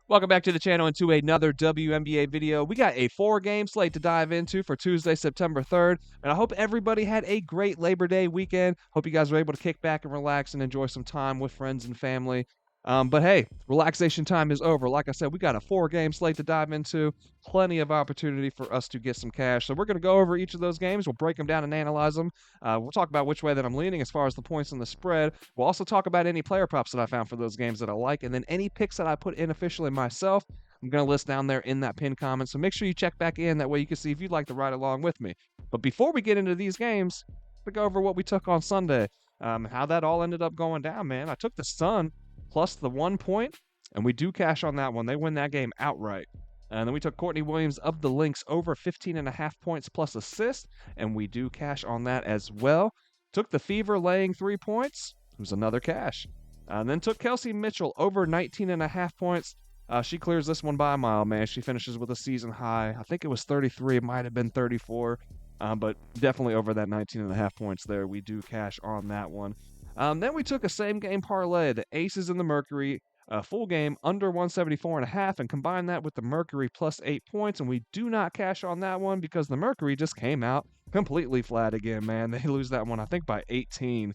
Welcome back to the channel and to another WNBA video. We got a 4-game slate to dive into for Tuesday, September 3rd, and I hope everybody had a great Labor Day weekend. Hope you guys were able to kick back and relax and enjoy some time with friends and family. But hey, relaxation time is over. Like I said, we got a 4-game slate to dive into. Plenty of opportunity for us to get some cash. So we're going to go over each of those games. We'll break them down and analyze them. We'll talk about which way that I'm leaning as far as the points and the spread. We'll also talk about any player props that I found for those games that I like, and then any picks that I put in officially myself. I'm going to list down there in that pinned comment. So make sure you check back in. That way you can see if you'd like to ride along with me. But before we get into these games, we'll go over what we took on Sunday. How that all ended up going down, man. I took the Sun plus the 1 point, and we do cash on that one. They win that game outright. And then we took Courtney Williams of the Lynx over 15.5 points plus assist, and we do cash on that as well. Took the Fever laying 3 points. It was another cash. And then took Kelsey Mitchell over 19.5 points. She clears this one by a mile, man. She finishes with a season high. I think it was 33. It might have been 34. But definitely over that 19.5 points there. We do cash on that one. Then we took a same game parlay, the Aces and the Mercury, full game under 174.5, and combined that with the Mercury plus 8 points, and we do not cash on that one because the Mercury just came out completely flat again, man. They lose that one, I think, by 18.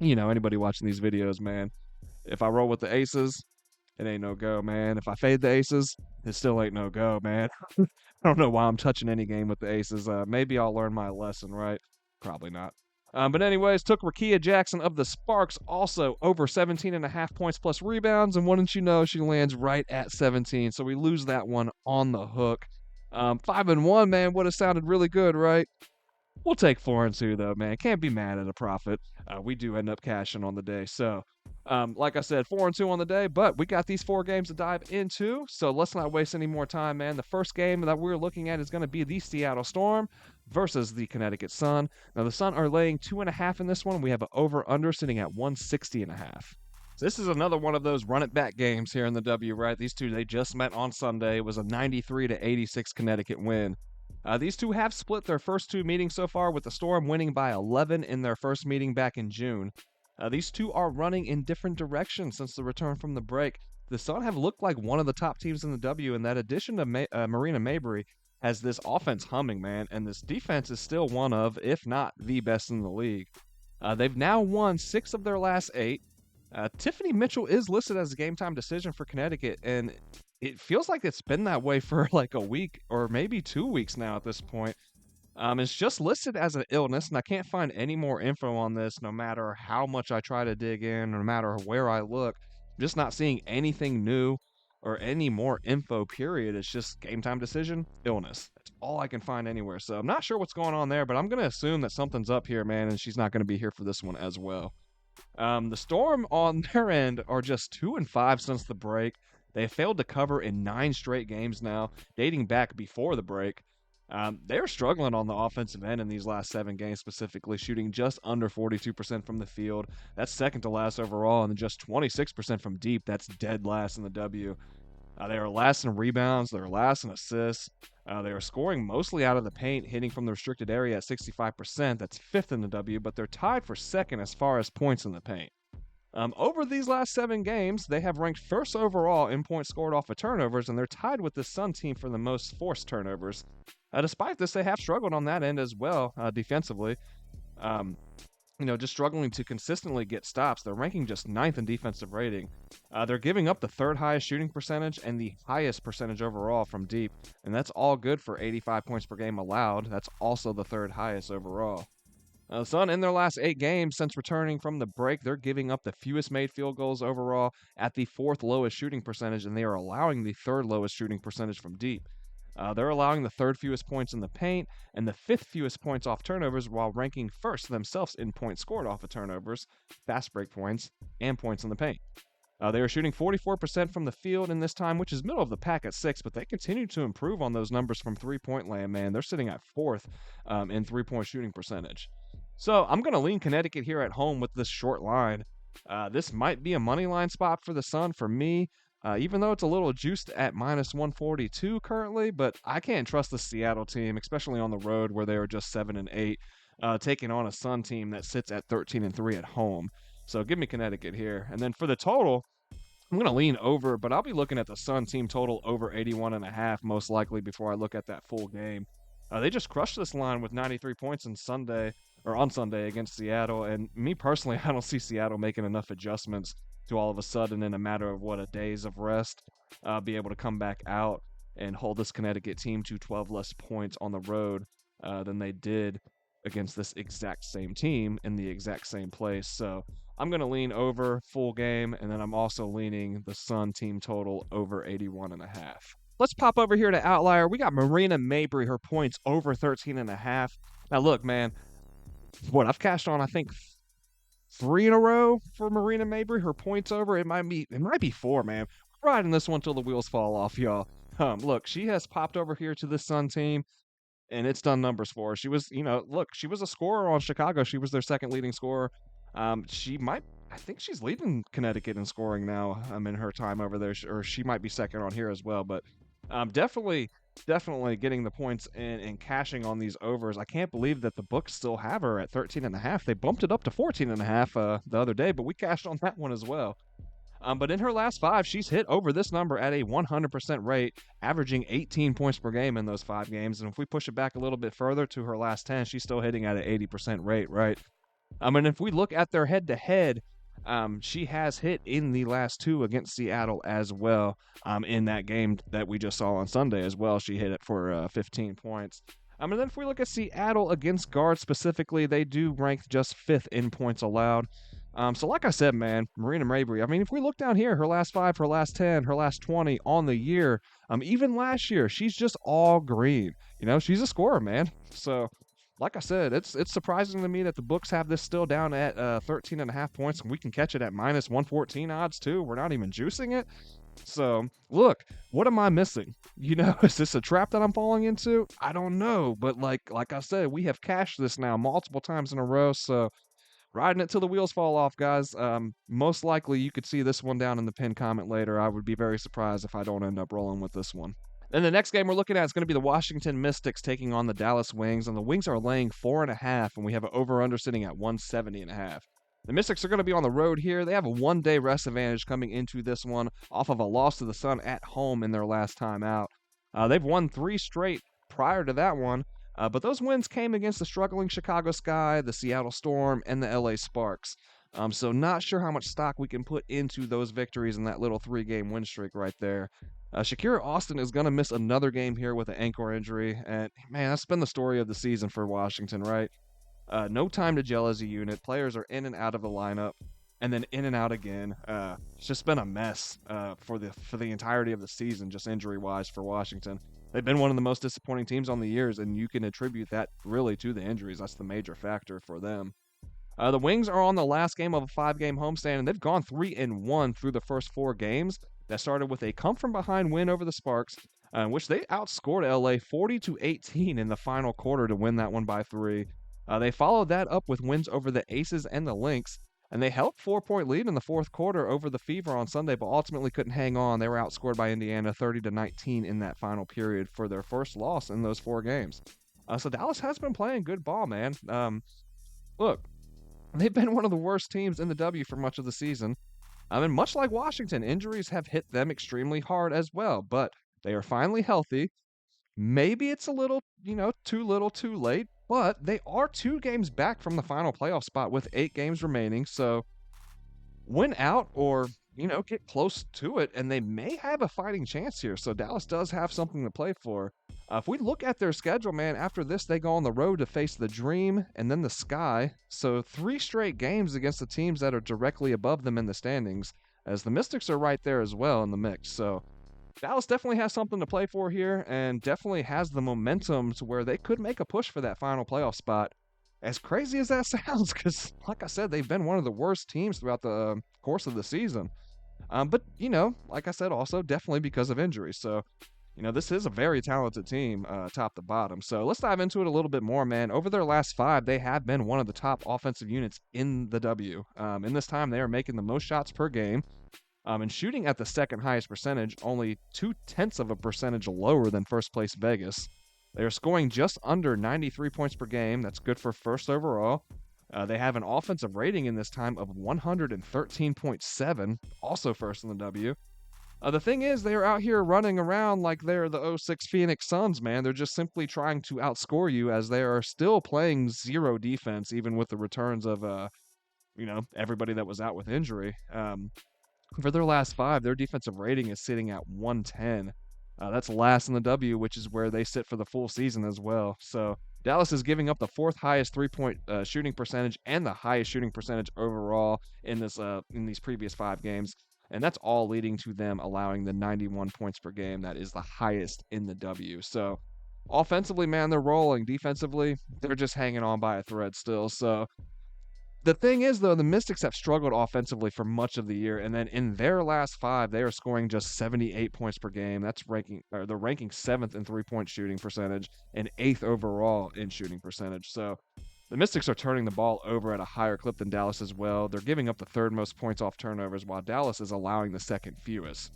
Anybody watching these videos, man, if I roll with the Aces, it ain't no go, man. If I fade the Aces, it still ain't no go, man. I don't know why I'm touching any game with the Aces. Maybe I'll learn my lesson, right? Probably not. But anyways, took Rakia Jackson of the Sparks also over 17.5 points plus rebounds, and wouldn't you know, she lands right at 17. So we lose that one on the hook. 5-1, man, would have sounded really good, right? We'll take 4-2 though, man. Can't be mad at a profit. We do end up cashing on the day. So, like I said, 4-2 on the day, but we got these 4 games to dive into. So let's not waste any more time, man. The first game that we're looking at is going to be the Seattle Storm versus the Connecticut Sun. Now the Sun are laying 2.5 in this one. We have an over/under sitting at 160.5. So this is another one of those run it back games here in the W, right? These two, they just met on Sunday. It was a 93-86 Connecticut win. These two have split their first 2 meetings so far, with the Storm winning by 11 in their first meeting back in June. These two are running in different directions since the return from the break. The Sun have looked like one of the top teams in the W, and that addition to Marina Mabrey has this offense humming, man, and this defense is still one of, if not the best in the league. They've now won 6 of their last 8. Tiffany Mitchell is listed as a game-time decision for Connecticut, and it feels like it's been that way for like a week or maybe 2 weeks now at this point. It's just listed as an illness, and I can't find any more info on this no matter how much I try to dig in, no matter where I look. I'm just not seeing anything new or any more info, period. It's just game time decision, illness. That's all I can find anywhere. So I'm not sure what's going on there, but I'm going to assume that something's up here, man, and she's not going to be here for this one as well. The Storm on their end are just 2-5 since the break. They have failed to cover in 9 straight games now, dating back before the break. They're struggling on the offensive end in these last 7 games specifically, shooting just under 42% from the field. That's second to last overall, and just 26% from deep. That's dead last in the W. They are last in rebounds. They're last in assists. They are scoring mostly out of the paint, hitting from the restricted area at 65%. That's 5th in the W, but they're tied for 2nd as far as points in the paint. Over these last 7 games, they have ranked 1st overall in points scored off of turnovers, and they're tied with the Sun team for the most forced turnovers. Despite this, they have struggled on that end as well defensively. Just struggling to consistently get stops. They're ranking just 9th in defensive rating. They're giving up the 3rd highest shooting percentage and the highest percentage overall from deep, and that's all good for 85 points per game allowed. That's also the 3rd highest overall. The Sun, in their last 8 games since returning from the break, they're giving up the fewest made field goals overall at the 4th lowest shooting percentage, and they are allowing the 3rd lowest shooting percentage from deep. They're allowing the 3rd fewest points in the paint and the 5th fewest points off turnovers, while ranking 1st themselves in points scored off of turnovers, fast break points, and points in the paint. They are shooting 44% from the field in this time, which is middle of the pack at 6th, but they continue to improve on those numbers from 3-point land, man. They're sitting at 4th in 3-point shooting percentage. So I'm going to lean Connecticut here at home with this short line. This might be a money line spot for the Sun for me, even though it's a little juiced at minus 142 currently, but I can't trust the Seattle team, especially on the road where they are just 7-8, taking on a Sun team that sits at 13-3 at home. So give me Connecticut here. And then for the total, I'm going to lean over, but I'll be looking at the Sun team total over 81.5 most likely before I look at that full game. They just crushed this line with 93 points on Sunday against Seattle. And me personally, I don't see Seattle making enough adjustments to all of a sudden in a matter of a days of rest, be able to come back out and hold this Connecticut team to 12 less points on the road than they did against this exact same team in the exact same place. So I'm going to lean over full game, and then I'm also leaning the Sun team total over 81.5. Let's pop over here to Outlier. We got Marina Mabry, her points over 13.5. Now, look, man, I've cashed on, I think, 3 in a row for Marina Mabry. Her points over. It might be 4, man. We're riding this one till the wheels fall off, y'all. Look, she has popped over here to this Sun team, and it's done numbers for her. She was, look, she was a scorer on Chicago. She was their second leading scorer. I think she's leading Connecticut in scoring now. In her time over there, or she might be second on here as well. But definitely getting the points and cashing on these overs. I can't believe that the books still have her at 13.5. They bumped it up to 14.5 the other day, but we cashed on that one as well. But in her last 5, she's hit over this number at a 100% rate, averaging 18 points per game in those 5 games. And if we push it back a little bit further to her last 10, she's still hitting at an 80% rate, right? And if we look at their head-to-head, she has hit in the last 2 against Seattle as well. In that game that we just saw on Sunday as well, she hit it for 15 points. And then if we look at Seattle against guards specifically, they do rank just 5th in points allowed. So like I said, man, Marina Mabry, if we look down here, her last 5, her last 10, her last 20 on the year, even last year, she's just all green. She's a scorer, man. So like I said, it's surprising to me that the books have this still down at 13.5 points, and we can catch it at minus 114 odds too. We're not even juicing it. So look, what am I missing? Is this a trap that I'm falling into? I don't know, but like I said, we have cashed this now multiple times in a row, so riding it till the wheels fall off, guys. Most likely you could see this one down in the pinned comment later. I would be very surprised if I don't end up rolling with this one. Then the next game we're looking at is going to be the Washington Mystics taking on the Dallas Wings, and the Wings are laying 4.5, and we have an over-under sitting at 170.5. The Mystics are going to be on the road here. They have a 1-day rest advantage coming into this one off of a loss to the Sun at home in their last time out. They've won 3 straight prior to that one, but those wins came against the struggling Chicago Sky, the Seattle Storm, and the LA Sparks. So not sure how much stock we can put into those victories in that little 3-game win streak right there. Shakira Austin is going to miss another game here with an ankle injury. And, man, that's been the story of the season for Washington, right? No time to gel as a unit. Players are in and out of the lineup, and then in and out again. It's just been a mess for the entirety of the season, just injury-wise for Washington. They've been one of the most disappointing teams on the years, and you can attribute that really to the injuries. That's the major factor for them. The Wings are on the last game of a 5-game homestand, and they've gone 3-1 through the first 4 games. That started with a come-from-behind win over the Sparks, in which they outscored LA 40-18 in the final quarter to win that one by 3. They followed that up with wins over the Aces and the Lynx, and they held 4-point lead in the fourth quarter over the Fever on Sunday, but ultimately couldn't hang on. They were outscored by Indiana 30-19 in that final period for their first loss in those 4 games. So Dallas has been playing good ball, man. Look, they've been one of the worst teams in the W for much of the season. And much like Washington, injuries have hit them extremely hard as well, but they are finally healthy. Maybe it's a little, too little, too late, but they are 2 games back from the final playoff spot with 8 games remaining. So win out or, get close to it, and they may have a fighting chance here. So Dallas does have something to play for. If we look at their schedule, man, after this, they go on the road to face the Dream and then the Sky. So 3 straight games against the teams that are directly above them in the standings, as the Mystics are right there as well in the mix. So Dallas definitely has something to play for here and definitely has the momentum to where they could make a push for that final playoff spot. As crazy as that sounds, because like I said, they've been one of the worst teams throughout the course of the season. But, like I said, also definitely because of injuries. So, this is a very talented team, top to bottom. So let's dive into it a little bit more, man. Over their last 5, they have been one of the top offensive units in the W. In this time, they are making the most shots per game. And shooting at the second highest percentage, only 0.2% lower than first place Vegas. They are scoring just under 93 points per game. That's good for first overall. They have an offensive rating in this time of 113.7, also first in the W. The thing is, they're out here running around like they're the '06 Phoenix Suns, man. They're just simply trying to outscore you as they are still playing zero defense, even with the returns of, everybody that was out with injury. For their last five, their defensive rating is sitting at 110. That's last in the W, which is where they sit for the full season as well. So Dallas is giving up the fourth highest three-point shooting percentage and the highest shooting percentage overall in these previous 5 games, and that's all leading to them allowing the 91 points per game. That is the highest in the W. So offensively, man, they're rolling. Defensively, they're just hanging on by a thread still. So the thing is, though, the Mystics have struggled offensively for much of the year, and then in their last 5, they are scoring just 78 points per game. They're ranking 7th in three-point shooting percentage and 8th overall in shooting percentage. So the Mystics are turning the ball over at a higher clip than Dallas as well. They're giving up the third most points off turnovers, while Dallas is allowing the second fewest.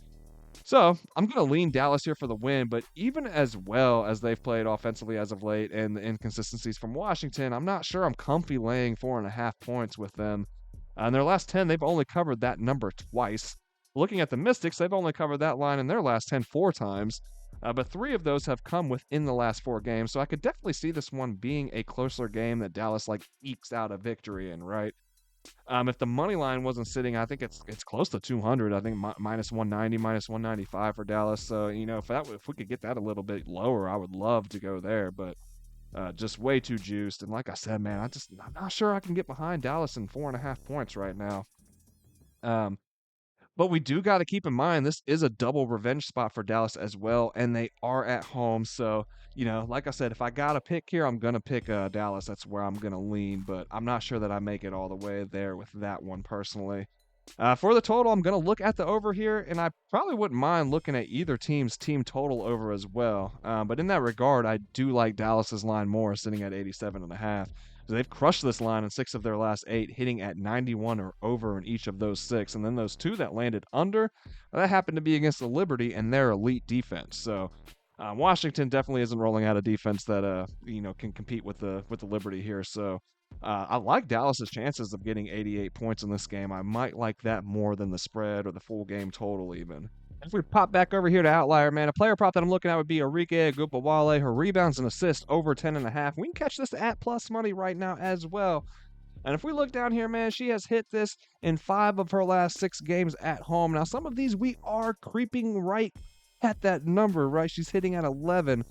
So I'm going to lean Dallas here for the win, but even as well as they've played offensively as of late and the inconsistencies from Washington, I'm not sure I'm comfy laying 4.5 points with them. In their last 10, they've only covered that number twice. Looking at the Mystics, they've only covered that line in their last 10 4 times, but 3 of those have come within the last 4 games. So I could definitely see this one being a closer game that Dallas ekes out a victory in, right? If the money line wasn't sitting, I think it's close to 200. I think minus 190, minus 195 for Dallas. So if we could get that a little bit lower, I would love to go there. But just way too juiced. And like I said, man, I'm not sure I can get behind Dallas in 4.5 points right now. But we do got to keep in mind this is a double revenge spot for Dallas as well, and they are at home. So, like I said, if I got to pick here, I'm going to pick Dallas. That's where I'm going to lean, but I'm not sure that I make it all the way there with that one personally. For the total, I'm going to look at the over here, and I probably wouldn't mind looking at either team's team total over as well. But in that regard, I do like Dallas's line more, sitting at 87.5. They've crushed this line in 6 of their last 8, hitting at 91 or over in each of those 6. And then those 2 that landed under, that happened to be against the Liberty and their elite defense. So Washington definitely isn't rolling out a defense that can compete with the Liberty here. So I like Dallas's chances of getting 88 points in this game. I might like that more than the spread or the full game total even. If we pop back over here to Outlier, man, a player prop that I'm looking at would be Enrique Agupawale. Her rebounds and assists over 10.5. We can catch this at plus money right now as well. And if we look down here, man, she has hit this in 5 of her last 6 games at home. Now, some of these we are creeping right at that number, right? She's hitting at 11.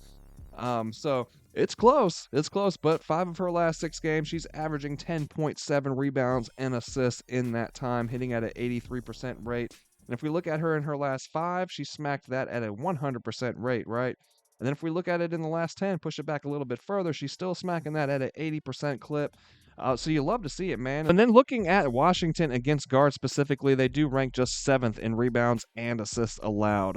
So it's close. It's close, but 5 of her last 6 games, she's averaging 10.7 rebounds and assists in that time, hitting at an 83% rate. And if we look at her in her last 5, she smacked that at a 100% rate, right? And then if we look at it in the last 10, push it back a little bit further, she's still smacking that at an 80% clip. So you love to see it, man. And then looking at Washington against guards specifically, they do rank just 7th in rebounds and assists allowed.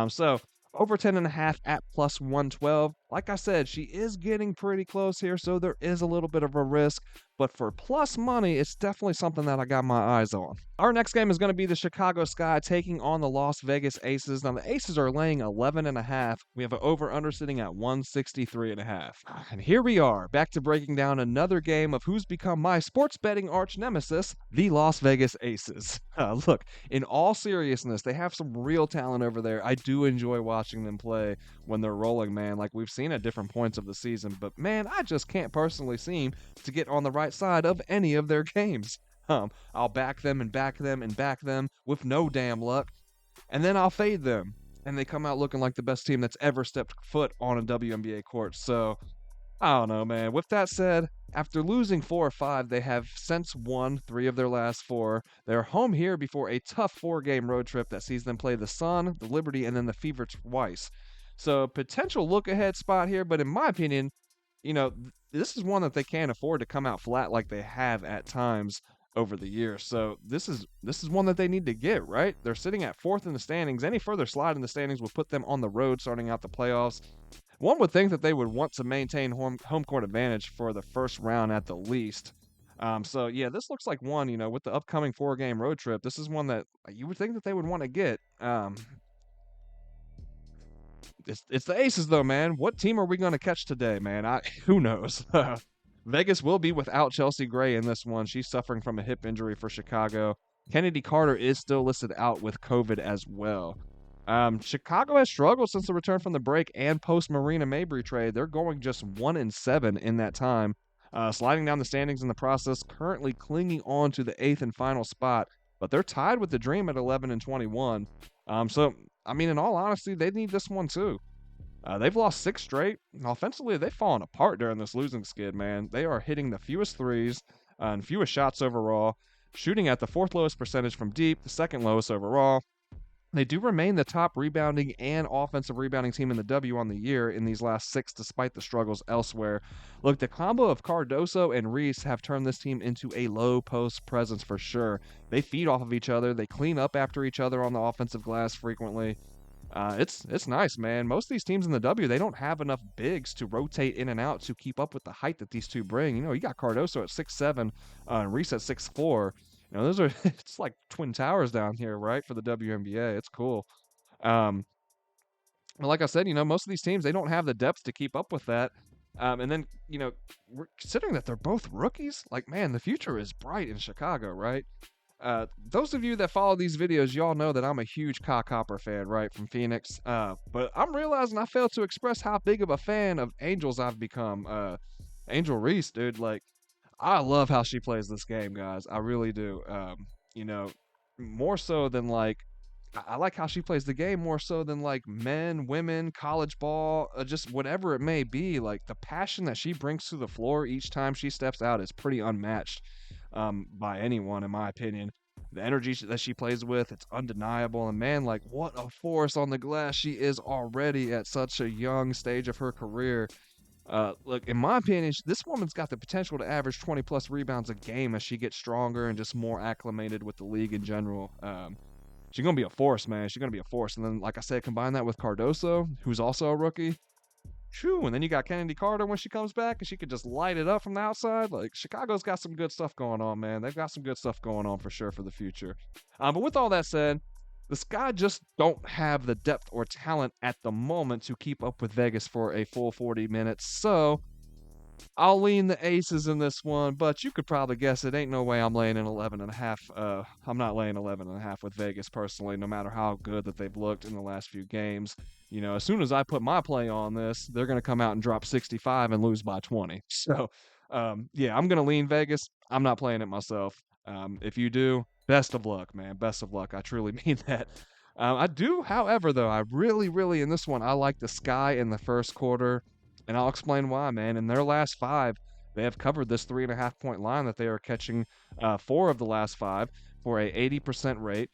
So over 10.5 at plus 112. Like I said, she is getting pretty close here, so there is a little bit of a risk. But for plus money, it's definitely something that I got my eyes on. Our next game is going to be the Chicago Sky taking on the Las Vegas Aces. Now, the Aces are laying 11.5. We have an over-under sitting at 163.5. And here we are, back to breaking down another game of who's become my sports betting arch nemesis, the Las Vegas Aces. Look, in all seriousness, they have some real talent over there. I do enjoy watching them play when they're rolling, man, like we've seen at different points of the season. But, man, I just can't personally seem to get on the right side of any of their games. I'll back them and back them and back them with no damn luck, and then I'll fade them, and they come out looking like the best team that's ever stepped foot on a WNBA court. So, I don't know, man. With that said, after losing 4 or 5, they have since won 3 of their last 4. They're home here before a tough 4-game road trip that sees them play the Sun, the Liberty, and then the Fever twice. So, potential look-ahead spot here, but in my opinion, this is one that they can't afford to come out flat like they have at times over the years. So this is one that they need to get, right? They're sitting at 4th in the standings. Any further slide in the standings would put them on the road starting out the playoffs. One would think that they would want to maintain home court advantage for the first round at the least. So yeah, this looks like one, with the upcoming 4-game road trip, this is one that you would think that they would want to get. It's the Aces though, man. What team are we going to catch today, man? Who knows? Vegas will be without Chelsea Gray in this one. She's suffering from a hip injury for Chicago. Kennedy Carter is still listed out with COVID as well. Chicago has struggled since the return from the break and post Marina Mabrey trade. They're going just 1-7 in that time, sliding down the standings in the process, currently clinging on to the eighth and final spot. But they're tied with the Dream at 11-21. So I mean, in all honesty, they need this one too. They've lost 6 straight. Offensively, they've fallen apart during this losing skid, man. They are hitting the fewest threes and fewest shots overall, shooting at the fourth lowest percentage from deep, the second lowest overall. They do remain the top rebounding and offensive rebounding team in the W on the year in these last 6, despite the struggles elsewhere. Look, the combo of Cardoso and Reese have turned this team into a low post presence for sure. They feed off of each other. They clean up after each other on the offensive glass frequently. It's nice, man. Most of these teams in the W, they don't have enough bigs to rotate in and out to keep up with the height that these two bring. You know, you got Cardoso at 6'7", and Reese at 6'4". You know, those are it's like twin towers down here, right? For the WNBA, it's cool. Um, but like I said, you know, most of these teams they don't have the depth to keep up with that. And then you know, considering that they're both rookies, like man, the future is bright in Chicago, right? Those of you that follow these videos, y'all know that I'm a huge Cock Hopper fan, right, from Phoenix. But I'm realizing I failed to express how big of a fan of Angels I've become. Angel Reese, dude, like, I love how she plays this game, guys. I really do. You know, more so than like, I like how she plays the game more so than like men, women, college ball, just whatever it may be. Like the passion that she brings to the floor each time she steps out is pretty unmatched by anyone, in my opinion. The energy that she plays with, it's undeniable. And man, like what a force on the glass she is already at such a young stage of her career. Look, in my opinion, this woman's got the potential to average 20 plus rebounds a game as she gets stronger and just more acclimated with the league in general. She's going to be a force, man. She's going to be a force. And then, like I said, combine that with Cardoso, who's also a rookie. Phew, and then you got Kennedy Carter when she comes back, and she could just light it up from the outside. Like, Chicago's got some good stuff going on, man. They've got some good stuff going on for sure for the future. But with all that said, the Sky just don't have the depth or talent at the moment to keep up with Vegas for a full 40 minutes. So I'll lean the Aces in this one, but you could probably guess it. Ain't no way I'm laying an 11.5. I'm not laying 11.5 with Vegas personally, no matter how good that they've looked in the last few games. You know, as soon as I put my play on this, they're going to come out and drop 65 and lose by 20. So, yeah, I'm going to lean Vegas. I'm not playing it myself. If you do, best of luck, man. Best of luck. I truly mean that. I do, however, though, I really, in this one, I like the Sky in the first quarter. And I'll explain why, man. In their last 5, they have covered this 3.5-point line that they are catching 4 of the last 5 for a 80% rate.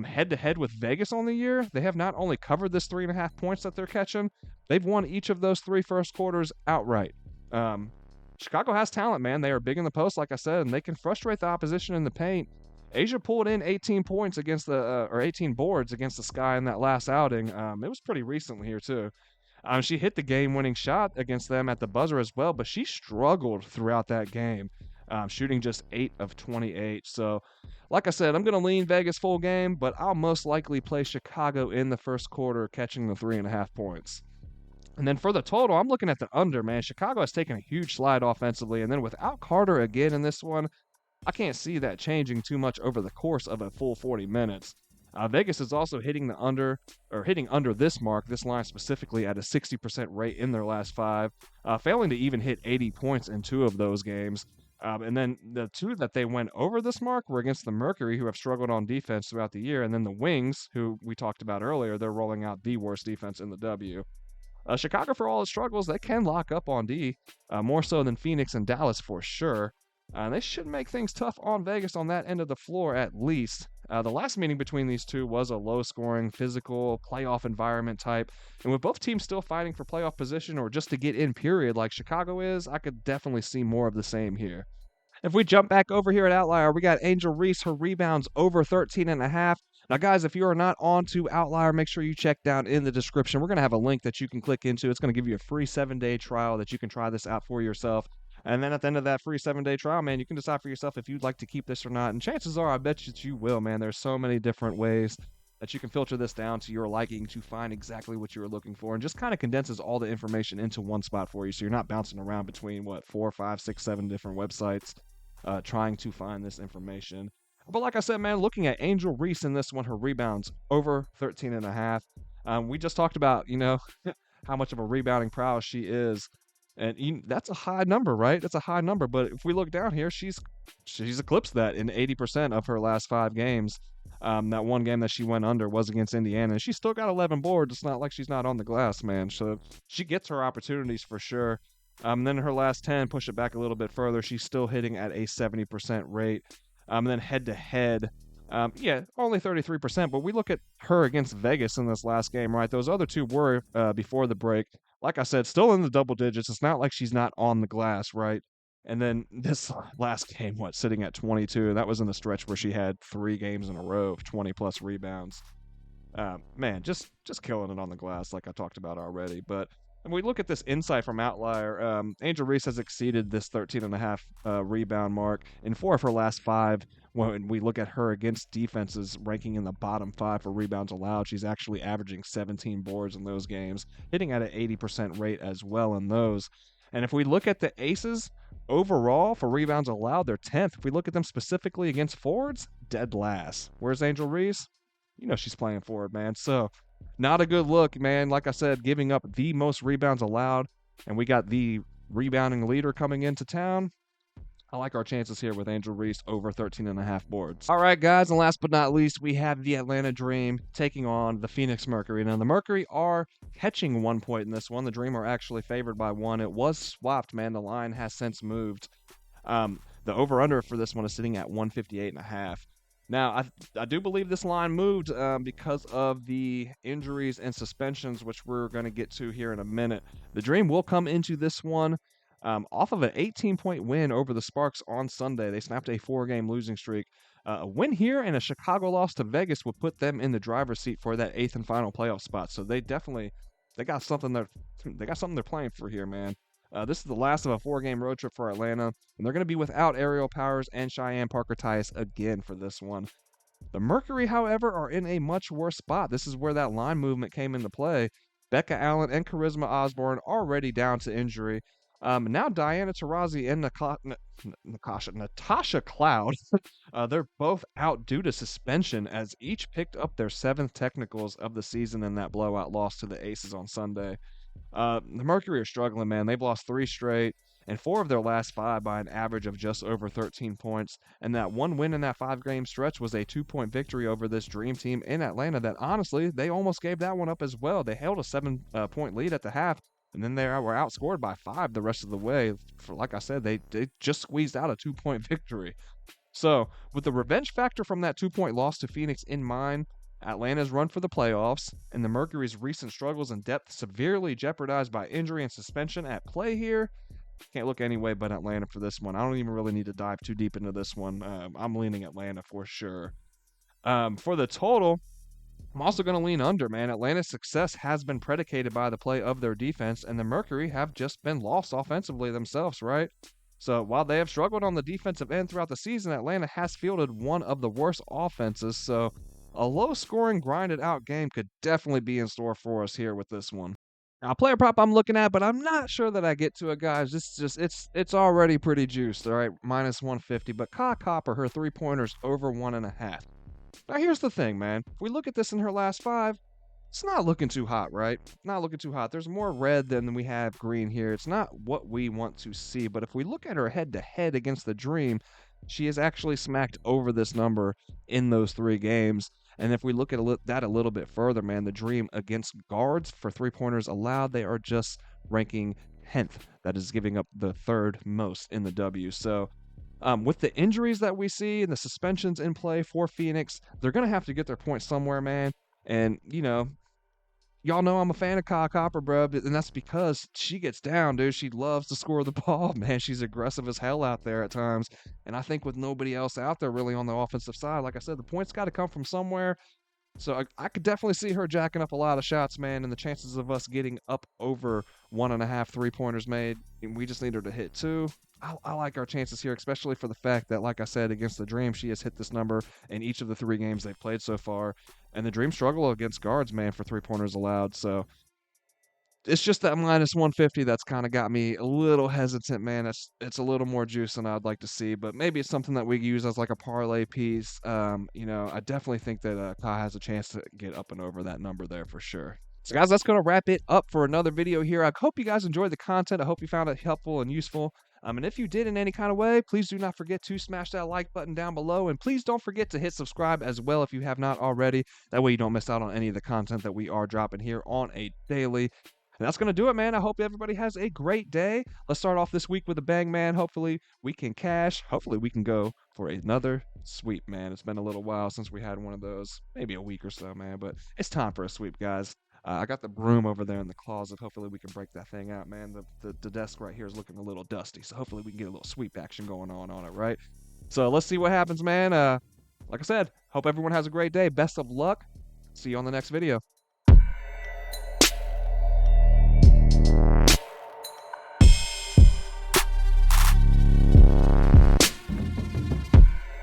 Head to head with Vegas on the year, they have not only covered this 3.5 points that they're catching, they've won each of those 3 first quarters outright. Chicago has talent, man. They are big in the post, like I said, and they can frustrate the opposition in the paint. Asia pulled in 18 points against or 18 boards against the Sky in that last outing. It was pretty recently here too. She hit the game-winning shot against them at the buzzer as well, but she struggled throughout that game, shooting just 8 of 28. So, like I said, I'm going to lean Vegas full game, but I'll most likely play Chicago in the first quarter, catching the 3.5 points. And then for the total, I'm looking at the under, man. Chicago has taken a huge slide offensively, and then without Carter again in this one, I can't see that changing too much over the course of a full 40 minutes. Vegas is also hitting under this mark, this line specifically, at a 60% rate in their last 5, failing to even hit 80 points in 2 of those games. And then the 2 that they went over this mark were against the Mercury, who have struggled on defense throughout the year, and then the Wings, who we talked about earlier. They're rolling out the worst defense in the W. Chicago, for all its struggles, they can lock up on D, more so than Phoenix and Dallas for sure. They should make things tough on Vegas on that end of the floor at least. The last meeting between these two was a low-scoring, physical, playoff environment type. And with both teams still fighting for playoff position or just to get in, period, like Chicago is, I could definitely see more of the same here. If we jump back over here at Outlier, we got Angel Reese, her rebounds over 13.5. Now, guys, if you are not on to Outlier, make sure you check down in the description. We're going to have a link that you can click into. It's going to give you a free 7-day trial that you can try this out for yourself. And then at the end of that free 7-day trial, man, you can decide for yourself if you'd like to keep this or not. And chances are, I bet you will, man. There's so many different ways that you can filter this down to your liking to find exactly what you were looking for and just kind of condenses all the information into one spot for you. So you're not bouncing around between what, 4, 5, 6, 7 different websites trying to find this information. But like I said, man, looking at Angel Reese in this one, her rebounds over 13 and a half. We just talked about, how much of a rebounding prowess she is. And that's a high number, right? That's a high number. But if we look down here, she's eclipsed that in 80% of her last 5 games. That one game that she went under was against Indiana, and she still got 11 boards. It's not like she's not on the glass, man. So she gets her opportunities for sure. Then in her last 10, push it back a little bit further, she's still hitting at a 70% rate. Then head to head, yeah, only 33%. But we look at her against Vegas in this last game, right? Those other two were before the break. Like I said, still in the double digits. It's not like she's not on the glass, right? And then this last game, sitting at 22. That was in the stretch where she had 3 games in a row of 20 plus rebounds. Man, just killing it on the glass, like I talked about already. But when we look at this insight from Outlier, Angel Reese has exceeded this 13.5 rebound mark in 4 of her last 5. When we look at her against defenses ranking in the bottom 5 for rebounds allowed, she's actually averaging 17 boards in those games, hitting at an 80% rate as well in those. And if we look at the aces overall for rebounds allowed, they're 10th. If we look at them specifically against forwards, dead last. Where's Angel Reese? She's playing forward, man. So not a good look, man. Like I said, giving up the most rebounds allowed, and we got the rebounding leader coming into town. I like our chances here with Angel Reese over 13.5 boards. All right, guys, and last but not least, we have the Atlanta Dream taking on the Phoenix Mercury. Now, the Mercury are catching 1 point in this one. The Dream are actually favored by 1. It was swapped, man. The line has since moved. The over-under for this one is sitting at 158.5. Now, I do believe this line moved because of the injuries and suspensions, which we're going to get to here in a minute. The Dream will come into this one off of an 18-point win over the Sparks on Sunday. They snapped a 4-game losing streak. A win here and a Chicago loss to Vegas would put them in the driver's seat for that 8th and final playoff spot. So they got something they're playing for here, man. This is the last of a 4-game road trip for Atlanta, and they're going to be without Aerial Powers and Cheyenne Parker-Tyus again for this one. The Mercury, however, are in a much worse spot. This is where that line movement came into play. Becca Allen and Charisma Osborne already down to injury. Now Diana Taurasi and Natasha Cloud, they're both out due to suspension as each picked up their 7th technicals of the season in that blowout loss to the Aces on Sunday. The Mercury are struggling, man. They've lost 3 straight and 4 of their last 5 by an average of just over 13 points. And that one win in that 5-game stretch was a 2-point victory over this Dream team in Atlanta that, honestly, they almost gave that one up as well. They held a 7-point lead at the half, and then they were outscored by 5 the rest of the way. Like I said, they just squeezed out a 2-point victory. So, with the revenge factor from that 2-point loss to Phoenix in mind, Atlanta's run for the playoffs, and the Mercury's recent struggles and depth severely jeopardized by injury and suspension at play here, can't look any way but Atlanta for this one. I don't even really need to dive too deep into this one. I'm leaning Atlanta for sure. For the total, I'm also going to lean under, man. Atlanta's success has been predicated by the play of their defense, and the Mercury have just been lost offensively themselves, right? So while they have struggled on the defensive end throughout the season, Atlanta has fielded one of the worst offenses, so a low-scoring, grinded-out game could definitely be in store for us here with this one. Now, player prop I'm looking at, but I'm not sure that I get to it, guys. It's already pretty juiced, all right? Minus 150, but Ka Copper, her 3-pointers over 1.5. Now, here's the thing, man. If we look at this in her last 5, it's not looking too hot, right? Not looking too hot. There's more red than we have green here. It's not what we want to see, but if we look at her head-to-head against the Dream, she has actually smacked over this number in those 3 games. And if we look at that a little bit further, man, the Dream against guards for 3-pointers allowed, they are just ranking 10th. That is giving up the 3rd most in the W. So with the injuries that we see and the suspensions in play for Phoenix, they're going to have to get their points somewhere, man. And, y'all know I'm a fan of Ka Copper, bro, and that's because she gets down, dude. She loves to score the ball, man. She's aggressive as hell out there at times. And I think with nobody else out there really on the offensive side, like I said, the points got to come from somewhere. So I could definitely see her jacking up a lot of shots, man, and the chances of us getting up over 1.5 3-pointers made, and we just need her to hit 2. I like our chances here, especially for the fact that, like I said, against the Dream, she has hit this number in each of the 3 games they've played so far. And the Dream struggle against guards, man, for 3-pointers allowed. So it's just that minus 150 that's kind of got me a little hesitant, man. It's a little more juice than I'd like to see, but maybe it's something that we use as like a parlay piece. I definitely think that Kai has a chance to get up and over that number there for sure. So, guys, that's going to wrap it up for another video here. I hope you guys enjoyed the content. I hope you found it helpful and useful. And if you did in any kind of way, please do not forget to smash that like button down below. And please don't forget to hit subscribe as well if you have not already. That way you don't miss out on any of the content that we are dropping here on a daily. And that's going to do it, man. I hope everybody has a great day. Let's start off this week with a bang, man. Hopefully we can cash. Hopefully we can go for another sweep, man. It's been a little while since we had one of those, maybe a week or so, man. But it's time for a sweep, guys. I got the broom over there in the closet. Hopefully we can break that thing out, man. The desk right here is looking a little dusty, so hopefully we can get a little sweep action going on it, right? So let's see what happens, man. Like I said, hope everyone has a great day. Best of luck. See you on the next video.